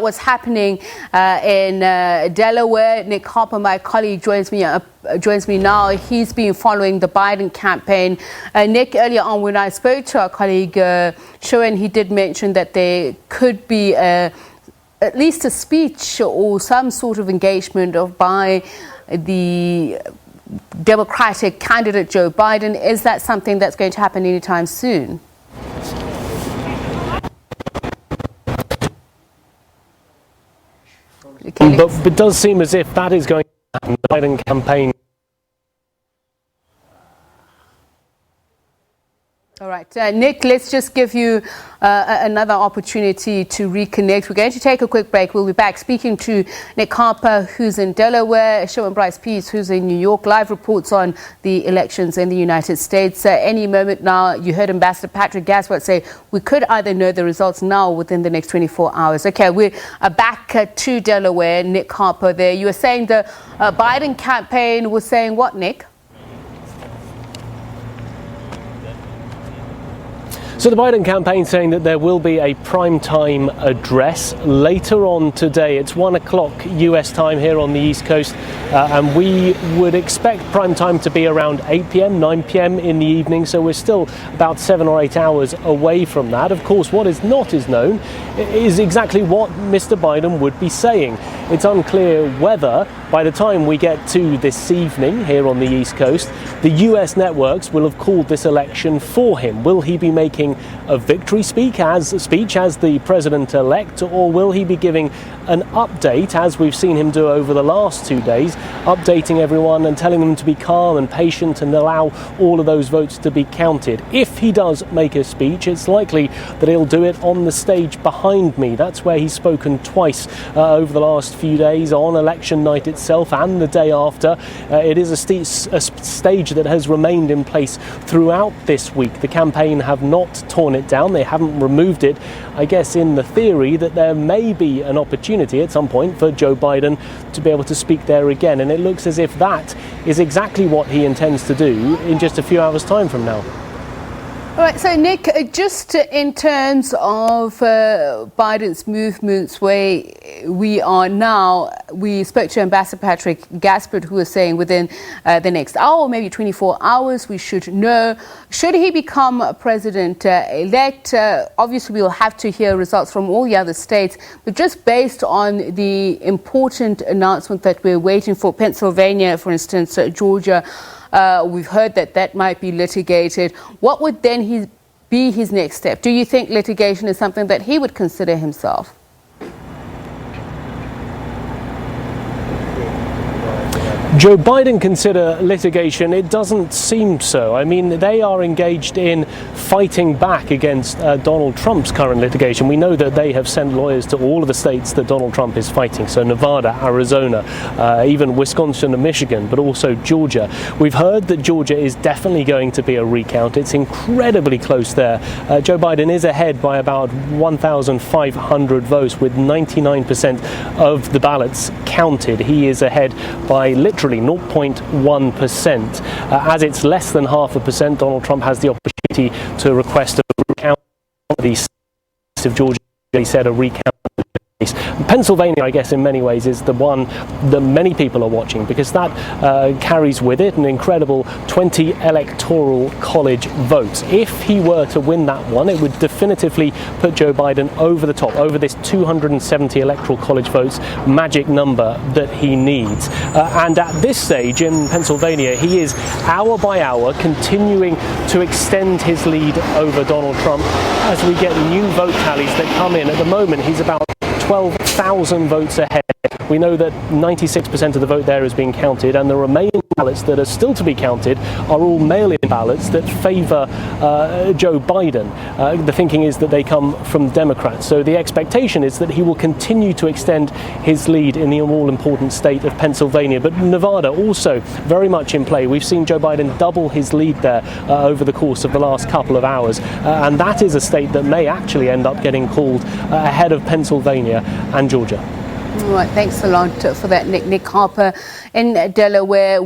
What's happening in Delaware. Nick Harper, my colleague, joins me now. He's been following the Biden campaign. Nick, earlier on when I spoke to our colleague Shoen, he did mention that there could be at least a speech or some sort of engagement by the Democratic candidate Joe Biden. Is that something that's going to happen anytime soon? Okay, but it does seem as if that is going to happen. The Biden campaign. All right, Nick, let's just give you another opportunity to reconnect. We're going to take a quick break. We'll be back speaking to Nick Harper, who's in Delaware, Shoen Bryce Pease, who's in New York. Live reports on the elections in the United States. Any moment now, you heard Ambassador Patrick Gasworth say we could either know the results now or within the next 24 hours. Okay, we're back to Delaware. Nick Harper there. You were saying the Biden campaign was saying what, Nick? So the Biden campaign saying that there will be a primetime address later on today. It's 1 o'clock US time here on the East Coast, and we would expect primetime to be around 8 p.m., 9 p.m. in the evening, so we're still about 7 or 8 hours away from that. Of course, what is not known is exactly what Mr. Biden would be saying. It's unclear whether, by the time we get to this evening here on the East Coast, the US networks will have called this election for him. Will he be making a victory speech as the president-elect, or will he be giving an update, as we've seen him do over the last 2 days, updating everyone and telling them to be calm and patient and allow all of those votes to be counted? If he does make a speech, it's likely that he'll do it on the stage behind me. That's where he's spoken twice over the last few days, on election night itself and the day after. It is a stage that has remained in place throughout this week. The campaign have not torn it down. They haven't removed it. I guess in the theory that there may be an opportunity at some point for Joe Biden to be able to speak there again. And it looks as if that is exactly what he intends to do in just a few hours' time from now. All right, so Nick, just in terms of Biden's movements where we are now, we spoke to Ambassador Patrick Gasworth, who was saying within the next hour, maybe 24 hours, we should know. Should he become president-elect, obviously we'll have to hear results from all the other states, but just based on the important announcement that we're waiting for, Pennsylvania, for instance, Georgia, we've heard that might be litigated. What would then be his next step? Do you think litigation is something that he would consider himself? Joe Biden consider litigation? It doesn't seem so. I mean, they are engaged in fighting back against Donald Trump's current litigation. We know that they have sent lawyers to all of the states that Donald Trump is fighting, so Nevada, Arizona, even Wisconsin and Michigan, but also Georgia. We've heard that Georgia is definitely going to be a recount. It's incredibly close there. Joe Biden is ahead by about 1,500 votes, with 99% of the ballots counted. He is ahead by literally 0.1%. As it's less than 0.5%, Donald Trump has the opportunity to request a recount of the states of Georgia. He said a recount. Pennsylvania, I guess, in many ways is the one that many people are watching, because that carries with it an incredible 20 electoral college votes. If he were to win that one, it would definitively put Joe Biden over the top, over this 270 electoral college votes magic number that he needs. And at this stage in Pennsylvania, he is hour by hour continuing to extend his lead over Donald Trump as we get new vote tallies that come in. At the moment, he's about 12,000 votes ahead. We know that 96% of the vote there is being counted, and the remaining ballots that are still to be counted are all mail-in ballots that favour Joe Biden. The thinking is that they come from Democrats. So the expectation is that he will continue to extend his lead in the all-important state of Pennsylvania. But Nevada also very much in play. We've seen Joe Biden double his lead there over the course of the last couple of hours. And that is a state that may actually end up getting called ahead of Pennsylvania and Georgia. All right, thanks a lot for that, Nick Harper in Delaware.